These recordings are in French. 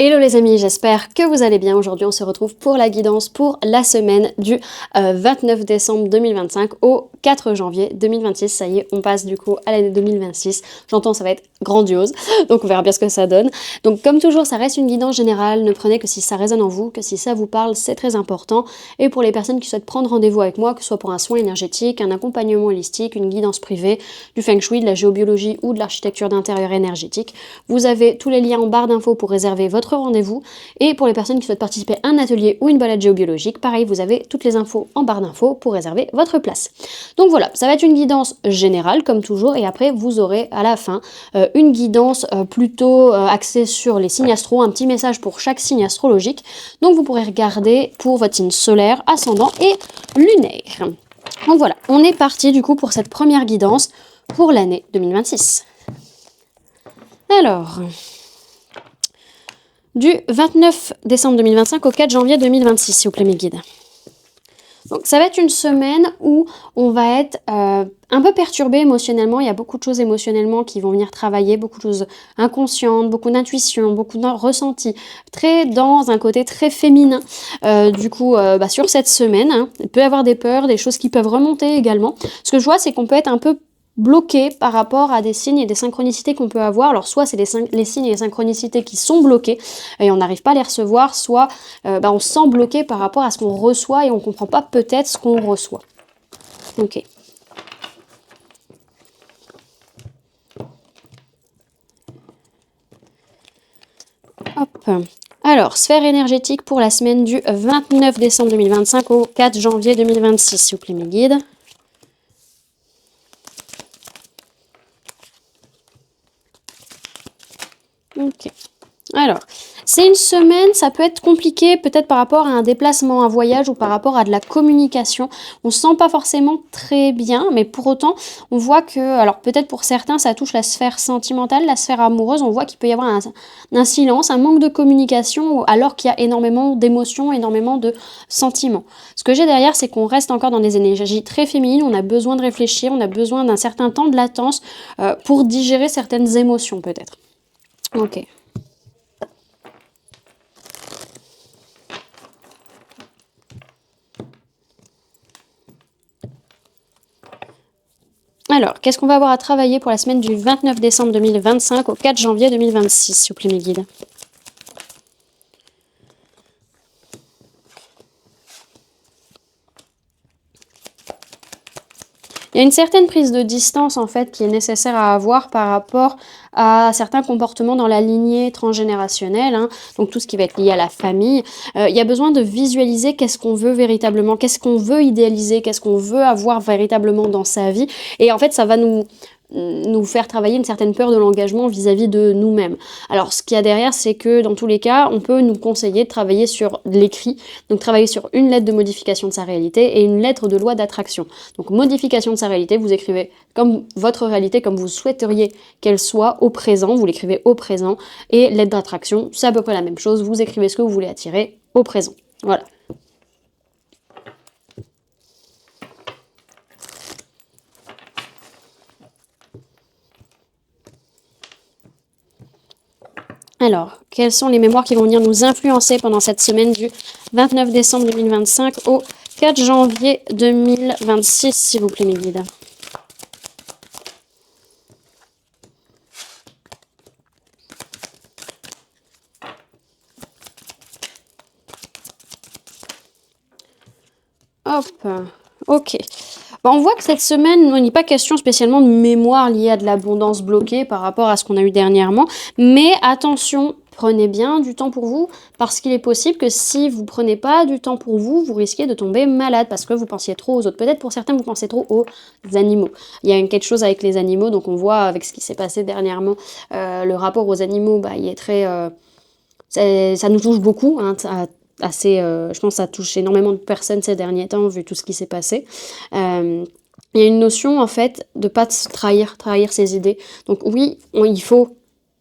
Hello les amis, j'espère que vous allez bien. Aujourd'hui on se retrouve pour la guidance pour la semaine du 29 décembre 2025 au 4 janvier 2026. Ça y est, on passe du coup à l'année 2026. J'entends ça va être grandiose, donc on verra bien ce que ça donne. Donc comme toujours, ça reste une guidance générale. Ne prenez que si ça résonne en vous, que si ça vous parle, c'est très important. Et pour les personnes qui souhaitent prendre rendez-vous avec moi, que ce soit pour un soin énergétique, un accompagnement holistique, une guidance privée, du feng shui, de la géobiologie ou de l'architecture d'intérieur énergétique, vous avez tous les liens en barre d'infos pour réserver votre rendez-vous. Et pour les personnes qui souhaitent participer à un atelier ou une balade géobiologique, pareil, vous avez toutes les infos en barre d'infos pour réserver votre place. Donc voilà, ça va être une guidance générale comme toujours, et après vous aurez à la fin une guidance plutôt axée sur les signes astro, un petit message pour chaque signe astrologique. Donc vous pourrez regarder pour votre signe solaire, ascendant et lunaire. Donc voilà, on est parti du coup pour cette première guidance pour l'année 2026. Alors, du 29 décembre 2025 au 4 janvier 2026, s'il vous plaît mes guides. Donc ça va être une semaine où on va être un peu perturbé émotionnellement. Il y a beaucoup de choses émotionnellement qui vont venir travailler, beaucoup de choses inconscientes, beaucoup d'intuition, beaucoup de ressenti, très dans un côté très féminin. Sur cette semaine, hein, il peut y avoir des peurs, des choses qui peuvent remonter également. Ce que je vois, c'est qu'on peut être un peu bloqué par rapport à des signes et des synchronicités qu'on peut avoir. Alors soit c'est les signes et les synchronicités qui sont bloqués et on n'arrive pas à les recevoir, soit on se sent bloqué par rapport à ce qu'on reçoit et on ne comprend pas peut-être ce qu'on reçoit. Ok. Hop. Alors, sphère énergétique pour la semaine du 29 décembre 2025 au 4 janvier 2026, s'il vous plaît mes guides. Ok. Alors, c'est une semaine, ça peut être compliqué peut-être par rapport à un déplacement, un voyage ou par rapport à de la communication. On se sent pas forcément très bien, mais pour autant, on voit que, alors peut-être pour certains, ça touche la sphère sentimentale, la sphère amoureuse. On voit qu'il peut y avoir un silence, un manque de communication, alors qu'il y a énormément d'émotions, énormément de sentiments. Ce que j'ai derrière, c'est qu'on reste encore dans des énergies très féminines. On a besoin de réfléchir, on a besoin d'un certain temps de latence pour digérer certaines émotions peut-être. Ok. Alors, qu'est-ce qu'on va avoir à travailler pour la semaine du 29 décembre 2025 au 4 janvier 2026, s'il vous plaît mes guides? Il y a une certaine prise de distance en fait qui est nécessaire à avoir par rapport à certains comportements dans la lignée transgénérationnelle, hein, donc tout ce qui va être lié à la famille. Il y a besoin de visualiser qu'est-ce qu'on veut véritablement, qu'est-ce qu'on veut idéaliser, qu'est-ce qu'on veut avoir véritablement dans sa vie. Et en fait, ça va nous faire travailler une certaine peur de l'engagement vis-à-vis de nous-mêmes. Alors ce qu'il y a derrière, c'est que dans tous les cas, on peut nous conseiller de travailler sur l'écrit, donc travailler sur une lettre de modification de sa réalité et une lettre de loi d'attraction. Donc modification de sa réalité, vous écrivez comme votre réalité, comme vous souhaiteriez qu'elle soit au présent, vous l'écrivez au présent, et lettre d'attraction, c'est à peu près la même chose, vous écrivez ce que vous voulez attirer au présent. Voilà. Alors, quelles sont les mémoires qui vont venir nous influencer pendant cette semaine du 29 décembre 2025 au 4 janvier 2026, s'il vous plaît, mes guides? Hop, ok. On voit que cette semaine, il n'est pas question spécialement de mémoire liée à de l'abondance bloquée par rapport à ce qu'on a eu dernièrement, mais attention, prenez bien du temps pour vous, parce qu'il est possible que si vous ne prenez pas du temps pour vous, vous risquez de tomber malade, parce que vous pensiez trop aux autres. Peut-être pour certains, vous pensez trop aux animaux. Il y a quelque chose avec les animaux, donc on voit avec ce qui s'est passé dernièrement, le rapport aux animaux, il est très... ça nous touche beaucoup, hein, je pense que ça touche énormément de personnes ces derniers temps, vu tout ce qui s'est passé. Il y a une notion, en fait, de ne pas trahir ses idées. Donc oui, il faut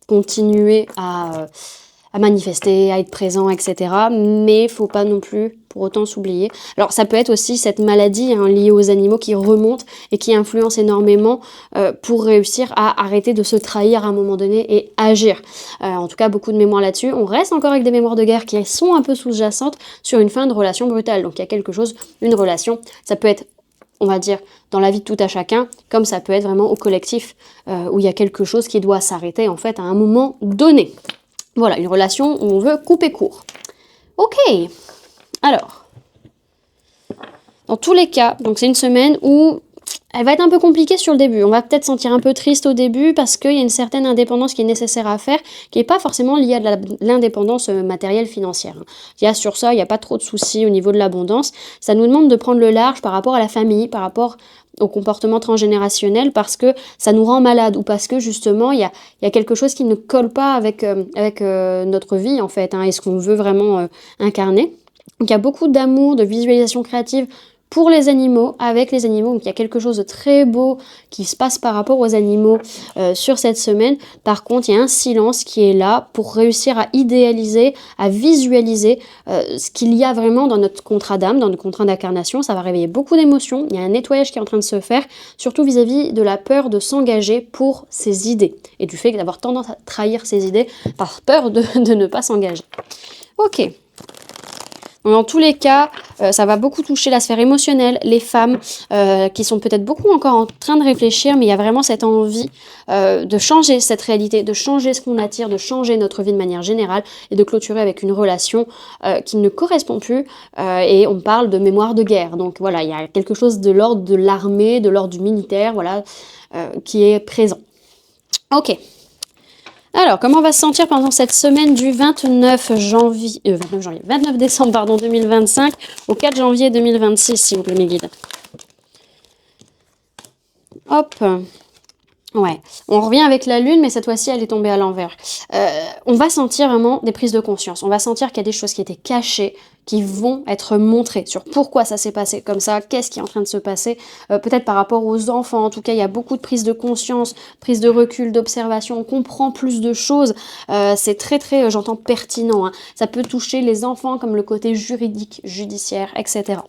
continuer à manifester, à être présent, etc. Mais il faut pas non plus pour autant s'oublier. Alors ça peut être aussi cette maladie liée aux animaux qui remonte et qui influence énormément pour réussir à arrêter de se trahir à un moment donné et agir. En tout cas, beaucoup de mémoire là-dessus. On reste encore avec des mémoires de guerre qui sont un peu sous-jacentes sur une fin de relation brutale. Donc il y a quelque chose, une relation, ça peut être, on va dire, dans la vie de tout à chacun, comme ça peut être vraiment au collectif, où il y a quelque chose qui doit s'arrêter en fait à un moment donné. Voilà, une relation où on veut couper court. Ok, alors, dans tous les cas, donc c'est une semaine où elle va être un peu compliquée sur le début. On va peut-être sentir un peu triste au début parce qu'il y a une certaine indépendance qui est nécessaire à faire, qui n'est pas forcément liée à l'indépendance matérielle financière. Il y a sur ça, il n'y a pas trop de soucis au niveau de l'abondance. Ça nous demande de prendre le large par rapport à la famille, par rapport au comportement transgénérationnel, parce que ça nous rend malade ou parce que justement il y a quelque chose qui ne colle pas avec notre vie en fait, et ce qu'on veut vraiment incarner. Donc il y a beaucoup d'amour, de visualisation créative pour les animaux, avec les animaux. Donc il y a quelque chose de très beau qui se passe par rapport aux animaux sur cette semaine. Par contre, il y a un silence qui est là pour réussir à idéaliser, à visualiser ce qu'il y a vraiment dans notre contrat d'âme, dans notre contrat d'incarnation. Ça va réveiller beaucoup d'émotions. Il y a un nettoyage qui est en train de se faire, surtout vis-à-vis de la peur de s'engager pour ses idées et du fait d'avoir tendance à trahir ses idées par peur de ne pas s'engager. Ok. Dans tous les cas, ça va beaucoup toucher la sphère émotionnelle, les femmes qui sont peut-être beaucoup encore en train de réfléchir, mais il y a vraiment cette envie de changer cette réalité, de changer ce qu'on attire, de changer notre vie de manière générale et de clôturer avec une relation qui ne correspond plus. Et on parle de mémoire de guerre. Donc voilà, il y a quelque chose de l'ordre de l'armée, de l'ordre du militaire, voilà, qui est présent. Ok. Alors, comment on va se sentir pendant cette semaine du 29 décembre 2025 au 4 janvier 2026, s'il vous plaît, mes guides. Hop. Ouais, on revient avec la lune, mais cette fois-ci, elle est tombée à l'envers. On va sentir vraiment des prises de conscience. On va sentir qu'il y a des choses qui étaient cachées, qui vont être montrées sur pourquoi ça s'est passé comme ça, qu'est-ce qui est en train de se passer, peut-être par rapport aux enfants. En tout cas, il y a beaucoup de prises de conscience, prises de recul, d'observation. On comprend plus de choses. C'est très, très, j'entends pertinent. Ça peut toucher les enfants comme le côté juridique, judiciaire, etc.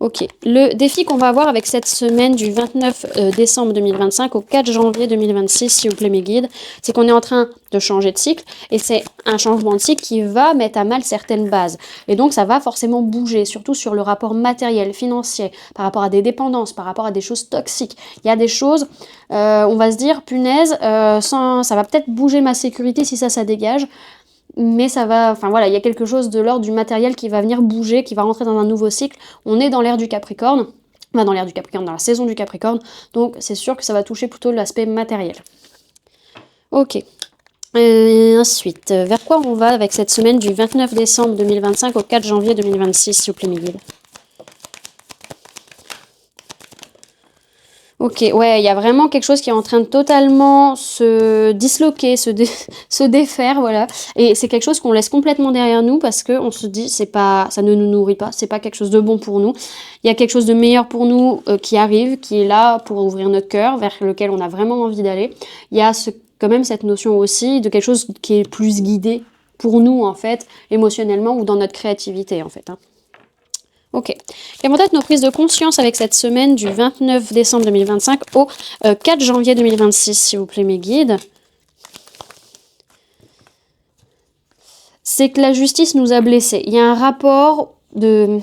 Ok, le défi qu'on va avoir avec cette semaine du 29 décembre 2025 au 4 janvier 2026, s'il vous plaît mes guides, c'est qu'on est en train de changer de cycle et c'est un changement de cycle qui va mettre à mal certaines bases. Et donc ça va forcément bouger, surtout sur le rapport matériel, financier, par rapport à des dépendances, par rapport à des choses toxiques. Il y a des choses, on va se dire, punaise, ça va peut-être bouger ma sécurité si ça dégage. Mais ça va, enfin voilà, il y a quelque chose de l'ordre du matériel qui va venir bouger, qui va rentrer dans un nouveau cycle. On est dans l'ère du Capricorne, dans l'ère du Capricorne, dans la saison du Capricorne, donc c'est sûr que ça va toucher plutôt l'aspect matériel. Ok. Et ensuite, vers quoi on va avec cette semaine du 29 décembre 2025 au 4 janvier 2026, s'il vous plaît, mes guides? Ok, ouais, il y a vraiment quelque chose qui est en train de totalement se disloquer, se défaire, voilà. Et c'est quelque chose qu'on laisse complètement derrière nous parce qu'on se dit, ça ne nous nourrit pas, c'est pas quelque chose de bon pour nous. Il y a quelque chose de meilleur pour nous qui arrive, qui est là pour ouvrir notre cœur, vers lequel on a vraiment envie d'aller. Il y a quand même cette notion aussi de quelque chose qui est plus guidé pour nous, en fait, émotionnellement ou dans notre créativité, en fait. Ok. Quelles vont être nos prises de conscience avec cette semaine du 29 décembre 2025 au 4 janvier 2026, s'il vous plaît, mes guides? C'est que la justice nous a blessés. Il y a un rapport de...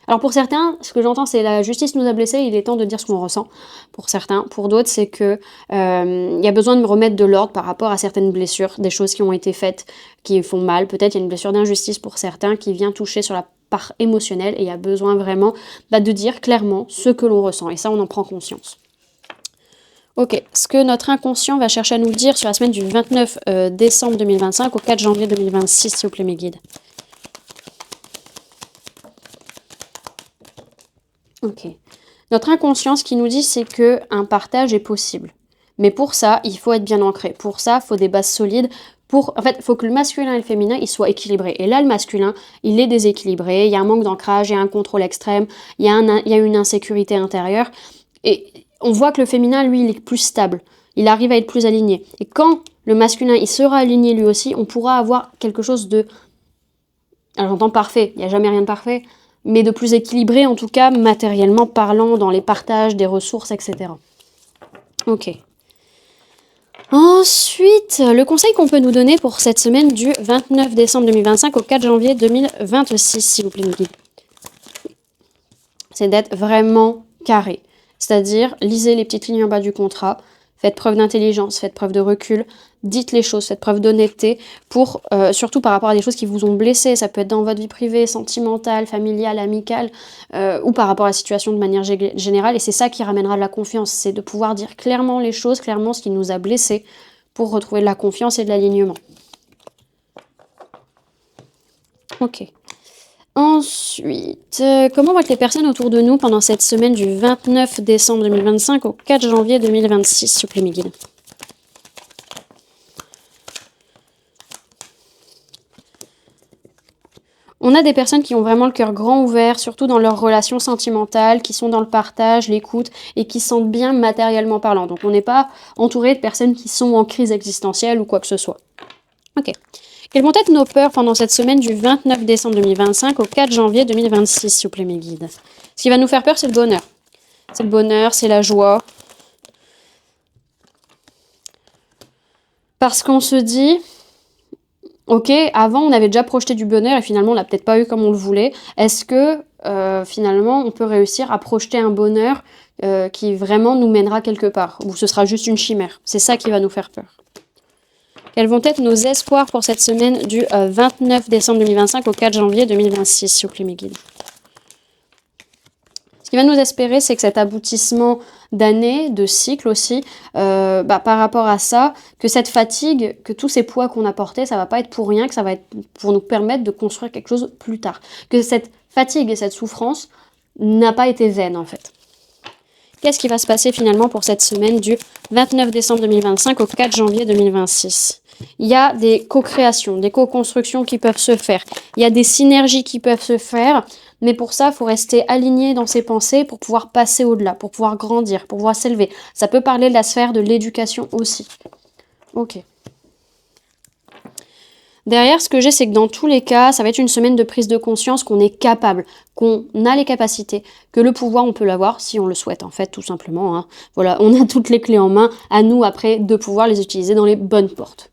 Alors pour certains, ce que j'entends, c'est la justice nous a blessés, il est temps de dire ce qu'on ressent. Pour certains, pour d'autres, c'est que y a besoin de me remettre de l'ordre par rapport à certaines blessures, des choses qui ont été faites, qui font mal. Peut-être il y a une blessure d'injustice pour certains qui vient toucher sur la part émotionnelle et il y a besoin vraiment de dire clairement ce que l'on ressent. Et ça, on en prend conscience. Ok, ce que notre inconscient va chercher à nous dire sur la semaine du 29 décembre 2025 au 4 janvier 2026, s'il vous plaît, mes guides. Ok. Notre inconscient, ce qui nous dit, c'est qu'un partage est possible. Mais pour ça, il faut être bien ancré. Pour ça, il faut des bases solides. En fait, il faut que le masculin et le féminin, ils soient équilibrés. Et là, le masculin, il est déséquilibré. Il y a un manque d'ancrage, il y a un contrôle extrême, il y a une insécurité intérieure. Et on voit que le féminin, lui, il est plus stable. Il arrive à être plus aligné. Et quand Le masculin, il sera aligné lui aussi. On pourra avoir quelque chose de... Alors j'entends parfait, il n'y a jamais rien de parfait, mais de plus équilibré en tout cas, matériellement parlant, dans les partages des ressources, etc. Ok. Ensuite, le conseil qu'on peut nous donner pour cette semaine du 29 décembre 2025 au 4 janvier 2026, s'il vous plaît, nos guides, c'est d'être vraiment carré. C'est-à-dire, lisez les petites lignes en bas du contrat, faites preuve d'intelligence, faites preuve de recul, dites les choses, faites preuve d'honnêteté, pour surtout par rapport à des choses qui vous ont blessé. Ça peut être dans votre vie privée, sentimentale, familiale, amicale, ou par rapport à la situation de manière générale. Et c'est ça qui ramènera de la confiance, c'est de pouvoir dire clairement les choses, clairement ce qui nous a blessés, pour retrouver de la confiance et de l'alignement. Ok. Ensuite, comment vont être les personnes autour de nous pendant cette semaine du 29 décembre 2025 au 4 janvier 2026, s'il vous plaît, mes guides? On a des personnes qui ont vraiment le cœur grand ouvert, surtout dans leurs relations sentimentales, qui sont dans le partage, l'écoute, et qui se sentent bien matériellement parlant. Donc on n'est pas entouré de personnes qui sont en crise existentielle ou quoi que ce soit. Ok. Quelles vont être nos peurs pendant cette semaine du 29 décembre 2025 au 4 janvier 2026, s'il vous plaît, mes guides? Ce qui va nous faire peur, c'est le bonheur. C'est le bonheur, c'est la joie. Parce qu'on se dit, ok, avant on avait déjà projeté du bonheur et finalement on l'a peut-être pas eu comme on le voulait. Est-ce que finalement on peut réussir à projeter un bonheur qui vraiment nous mènera quelque part? Ou ce sera juste une chimère? C'est ça qui va nous faire peur. Quels vont être nos espoirs pour cette semaine du 29 décembre 2025 au 4 janvier 2026, s'il vous plaît, mes guides? Ce qui va nous espérer, c'est que cet aboutissement d'année, de cycle aussi, par rapport à ça, que cette fatigue, que tous ces poids qu'on a portés, ça va pas être pour rien, que ça va être pour nous permettre de construire quelque chose plus tard. Que cette fatigue et cette souffrance n'a pas été vaine, en fait. Qu'est-ce qui va se passer finalement pour cette semaine du 29 décembre 2025 au 4 janvier 2026? Il y a des co-créations, des co-constructions qui peuvent se faire. Il y a des synergies qui peuvent se faire. Mais pour ça, il faut rester aligné dans ses pensées pour pouvoir passer au-delà, pour pouvoir grandir, pour pouvoir s'élever. Ça peut parler de la sphère de l'éducation aussi. Ok. Derrière, ce que j'ai, c'est que dans tous les cas, ça va être une semaine de prise de conscience qu'on est capable, qu'on a les capacités, que le pouvoir, on peut l'avoir si on le souhaite, en fait, tout simplement. Hein. Voilà, on a toutes les clés en main, à nous, après, de pouvoir les utiliser dans les bonnes portes.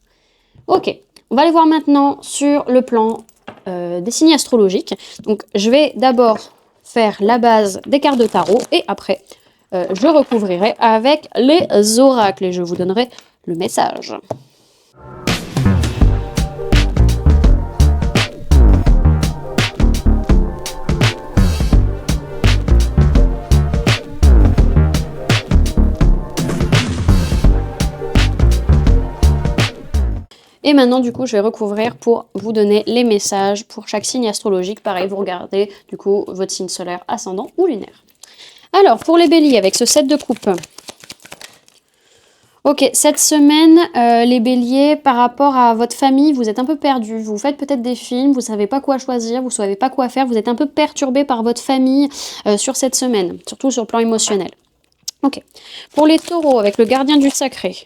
Ok, on va aller voir maintenant sur le plan des signes astrologiques. Donc, je vais d'abord faire la base des cartes de tarot et après, je recouvrirai avec les oracles et je vous donnerai le message. Et maintenant, du coup, je vais recouvrir pour vous donner les messages pour chaque signe astrologique. Pareil, vous regardez, du coup, votre signe solaire, ascendant ou lunaire. Alors, pour les béliers, avec ce 7 de coupe. Ok, cette semaine, les béliers, par rapport à votre famille, vous êtes un peu perdus. Vous faites peut-être des films, vous ne savez pas quoi choisir, vous ne savez pas quoi faire. Vous êtes un peu perturbés par votre famille sur cette semaine, surtout sur le plan émotionnel. Ok. Pour les taureaux, avec le gardien du sacré.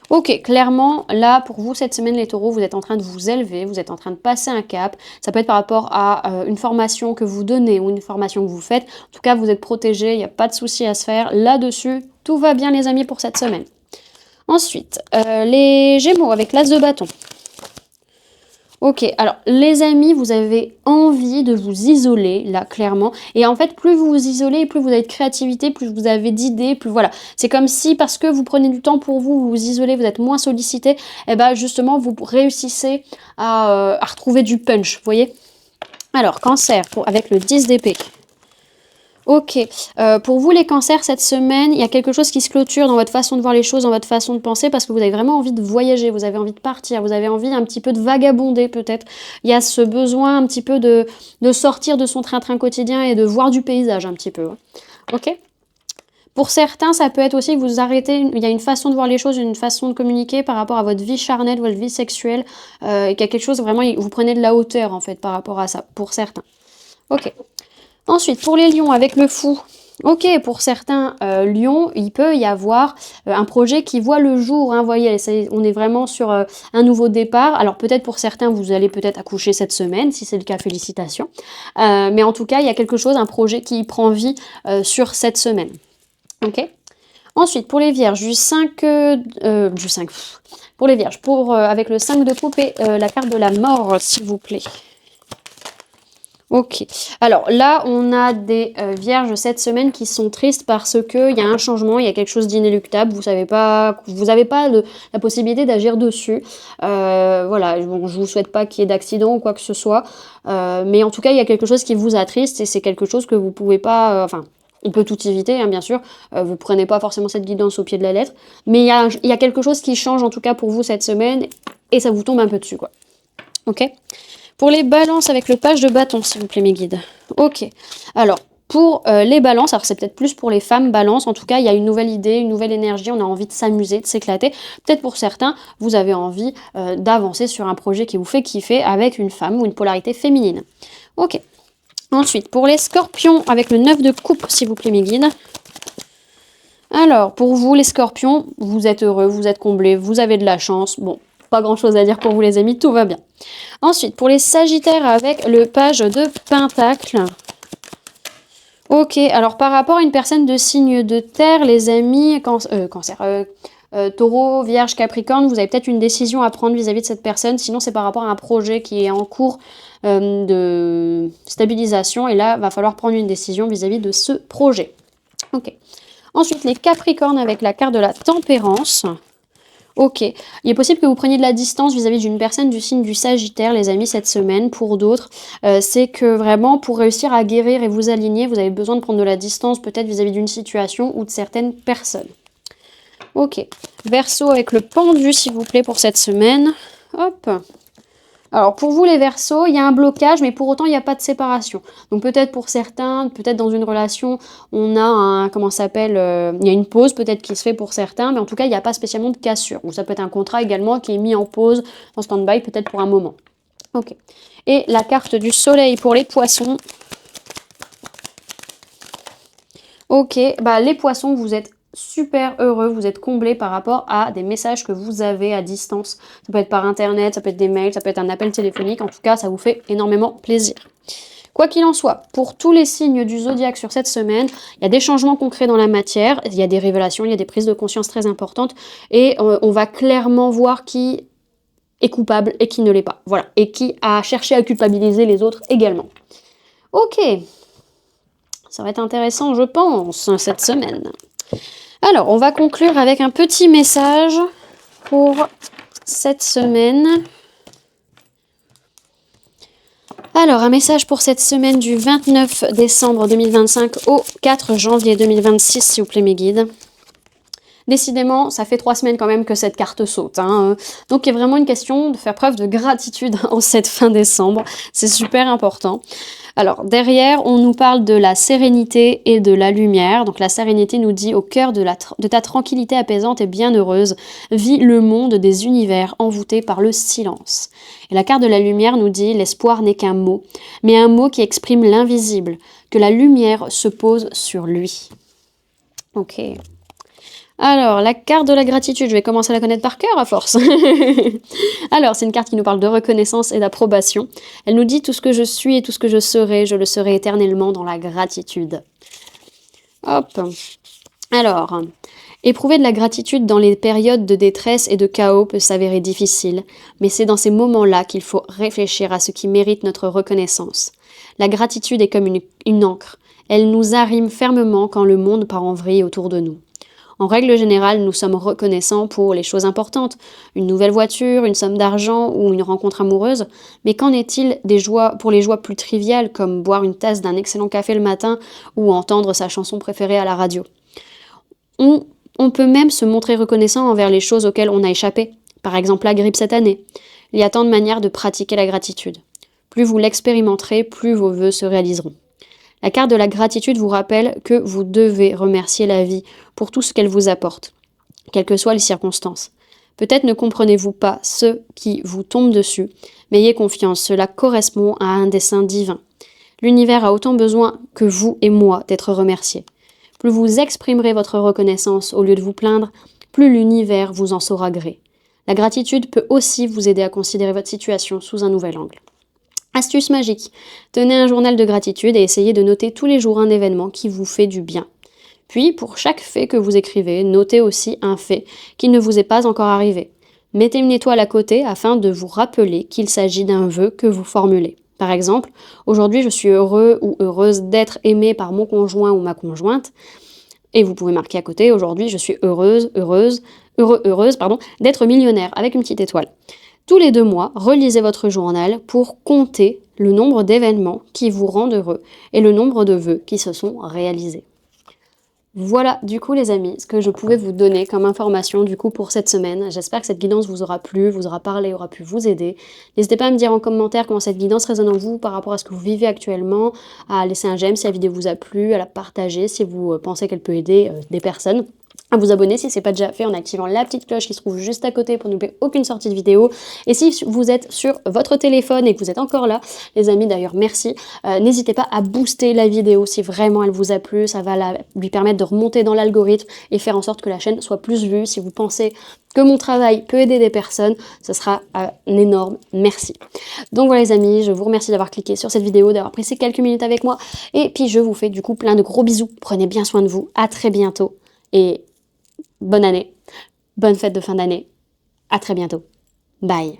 Ok, clairement, là, pour vous, cette semaine, les taureaux, vous êtes en train de vous élever, vous êtes en train de passer un cap. Ça peut être par rapport à une formation que vous donnez ou une formation que vous faites. En tout cas, vous êtes protégés, il n'y a pas de souci à se faire. Là-dessus, tout va bien, les amis, pour cette semaine. Ensuite, les gémeaux avec l'as de bâton. Ok, alors les amis, vous avez envie de vous isoler, là, clairement. Et en fait, plus vous vous isolez, plus vous avez de créativité, plus vous avez d'idées, plus voilà. C'est comme si, parce que vous prenez du temps pour vous, vous vous isolez, vous êtes moins sollicité, et ben justement, vous réussissez à retrouver du punch, vous voyez. Alors, cancer, avec le 10 d'épée. Ok, pour vous les cancers, cette semaine, il y a quelque chose qui se clôture dans votre façon de voir les choses, dans votre façon de penser, parce que vous avez vraiment envie de voyager, vous avez envie de partir, vous avez envie un petit peu de vagabonder peut-être. Il y a ce besoin un petit peu de sortir de son train-train quotidien et de voir du paysage un petit peu. Hein. Ok. Pour certains, ça peut être aussi que vous arrêtez, il y a une façon de voir les choses, une façon de communiquer par rapport à votre vie charnelle, votre vie sexuelle, et qu'il y a quelque chose vraiment, vous prenez de la hauteur en fait par rapport à ça, pour certains. Ok. Ensuite, pour les lions, avec le fou, Ok, pour certains lions, il peut y avoir un projet qui voit le jour, hein, vous voyez, on est vraiment sur un nouveau départ. Alors peut-être pour certains, vous allez peut-être accoucher cette semaine, si c'est le cas, félicitations. Mais en tout cas, il y a quelque chose, un projet qui prend vie sur cette semaine. Ok. Ensuite, pour les vierges, pour les vierges, avec le 5 de coupe et la carte de la mort, s'il vous plaît. Ok, alors là on a des vierges cette semaine qui sont tristes parce qu'il y a un changement, il y a quelque chose d'inéluctable, vous n'avez pas la possibilité d'agir dessus. Voilà, bon, je vous souhaite pas qu'il y ait d'accident ou quoi que ce soit, mais en tout cas il y a quelque chose qui vous attriste et c'est quelque chose que vous pouvez pas, enfin on peut tout éviter, hein, bien sûr, vous prenez pas forcément cette guidance au pied de la lettre, mais il y a quelque chose qui change en tout cas pour vous cette semaine et ça vous tombe un peu dessus, quoi. Ok. Pour les balances avec le page de bâton, s'il vous plaît, mes guides. Ok. Alors, pour les balances, alors c'est peut-être plus pour les femmes balances, en tout cas, il y a une nouvelle idée, une nouvelle énergie, on a envie de s'amuser, de s'éclater. Peut-être pour certains, vous avez envie d'avancer sur un projet qui vous fait kiffer avec une femme ou une polarité féminine. Ok. Ensuite, pour les scorpions avec le 9 de coupe, s'il vous plaît, mes guides. Alors, pour vous, les scorpions, vous êtes heureux, vous êtes comblés, vous avez de la chance. Bon, pas grand-chose à dire pour vous, les amis, tout va bien. Ensuite, pour les sagittaires avec le page de pentacle. Ok, alors par rapport à une personne de signe de terre, les amis, taureau, vierge, capricorne, vous avez peut-être une décision à prendre vis-à-vis de cette personne. Sinon, c'est par rapport à un projet qui est en cours de stabilisation. Et là, va falloir prendre une décision vis-à-vis de ce projet. Ok. Ensuite, les capricornes avec la carte de la tempérance. Ok, il est possible que vous preniez de la distance vis-à-vis d'une personne du signe du Sagittaire, les amis, cette semaine. Pour d'autres, c'est que vraiment, pour réussir à guérir et vous aligner, vous avez besoin de prendre de la distance peut-être vis-à-vis d'une situation ou de certaines personnes. Ok, Verseau avec le pendu, s'il vous plaît, pour cette semaine. Hop. Alors pour vous les Verseaux, il y a un blocage, mais pour autant il n'y a pas de séparation. Donc peut-être pour certains, peut-être dans une relation, on a un, comment ça s'appelle, il y a une pause peut-être qui se fait pour certains, mais en tout cas il n'y a pas spécialement de cassure. Ou ça peut être un contrat également qui est mis en pause, en stand-by peut-être pour un moment. Ok. Et la carte du soleil pour les poissons. Ok, bah les poissons, vous êtes super heureux, vous êtes comblés par rapport à des messages que vous avez à distance. Ça peut être par internet, ça peut être des mails, ça peut être un appel téléphonique. En tout cas, ça vous fait énormément plaisir. Quoi qu'il en soit, pour tous les signes du zodiaque sur cette semaine, il y a des changements concrets dans la matière, il y a des révélations, il y a des prises de conscience très importantes et on va clairement voir qui est coupable et qui ne l'est pas. Voilà, et qui a cherché à culpabiliser les autres également. Ok, ça va être intéressant, je pense, cette semaine. Alors, on va conclure avec un petit message pour cette semaine. Alors, un message pour cette semaine du 29 décembre 2025 au 4 janvier 2026, s'il vous plaît, mes guides. Décidément, ça fait 3 semaines quand même que cette carte saute. Hein. Donc, il est vraiment une question de faire preuve de gratitude en cette fin décembre. C'est super important. Alors, derrière, on nous parle de la sérénité et de la lumière. Donc, la sérénité nous dit, au cœur de ta tranquillité apaisante et bienheureuse, vis le monde des univers envoûtés par le silence. Et la carte de la lumière nous dit, l'espoir n'est qu'un mot, mais un mot qui exprime l'invisible, que la lumière se pose sur lui. Ok. Alors, la carte de la gratitude, je vais commencer à la connaître par cœur à force. Alors, c'est une carte qui nous parle de reconnaissance et d'approbation. Elle nous dit tout ce que je suis et tout ce que je le serai éternellement dans la gratitude. Hop. Alors, éprouver de la gratitude dans les périodes de détresse et de chaos peut s'avérer difficile, mais c'est dans ces moments-là qu'il faut réfléchir à ce qui mérite notre reconnaissance. La gratitude est comme une ancre. Elle nous arrime fermement quand le monde part en vrille autour de nous. En règle générale, nous sommes reconnaissants pour les choses importantes, une nouvelle voiture, une somme d'argent ou une rencontre amoureuse, mais qu'en est-il pour les joies plus triviales comme boire une tasse d'un excellent café le matin ou entendre sa chanson préférée à la radio? On peut même se montrer reconnaissant envers les choses auxquelles on a échappé, par exemple la grippe cette année. Il y a tant de manières de pratiquer la gratitude. Plus vous l'expérimenterez, plus vos vœux se réaliseront. La carte de la gratitude vous rappelle que vous devez remercier la vie pour tout ce qu'elle vous apporte, quelles que soient les circonstances. Peut-être ne comprenez-vous pas ce qui vous tombe dessus, mais ayez confiance, cela correspond à un dessein divin. L'univers a autant besoin que vous et moi d'être remerciés. plus vous exprimerez votre reconnaissance au lieu de vous plaindre, plus l'univers vous en saura gré. La gratitude peut aussi vous aider à considérer votre situation sous un nouvel angle. Astuce magique, tenez un journal de gratitude et essayez de noter tous les jours un événement qui vous fait du bien. Puis, pour chaque fait que vous écrivez, notez aussi un fait qui ne vous est pas encore arrivé. Mettez une étoile à côté afin de vous rappeler qu'il s'agit d'un vœu que vous formulez. Par exemple, aujourd'hui je suis heureux ou heureuse d'être aimée par mon conjoint ou ma conjointe. Et vous pouvez marquer à côté, aujourd'hui je suis heureuse d'être millionnaire avec une petite étoile. Tous les 2 mois, relisez votre journal pour compter le nombre d'événements qui vous rendent heureux et le nombre de vœux qui se sont réalisés. Voilà du coup les amis, ce que je pouvais vous donner comme information du coup pour cette semaine. J'espère que cette guidance vous aura plu, vous aura parlé, aura pu vous aider. N'hésitez pas à me dire en commentaire comment cette guidance résonne en vous par rapport à ce que vous vivez actuellement, à laisser un j'aime si la vidéo vous a plu, à la partager si vous pensez qu'elle peut aider des personnes, à vous abonner si ce n'est pas déjà fait en activant la petite cloche qui se trouve juste à côté pour ne louper aucune sortie de vidéo. Et si vous êtes sur votre téléphone et que vous êtes encore là, les amis d'ailleurs merci, n'hésitez pas à booster la vidéo si vraiment elle vous a plu, ça va lui permettre de remonter dans l'algorithme et faire en sorte que la chaîne soit plus vue. Si vous pensez que mon travail peut aider des personnes, ce sera un énorme merci. Donc voilà les amis, je vous remercie d'avoir cliqué sur cette vidéo, d'avoir pris ces quelques minutes avec moi et puis je vous fais du coup plein de gros bisous. Prenez bien soin de vous, à très bientôt et bonne année, bonne fête de fin d'année, à très bientôt, bye.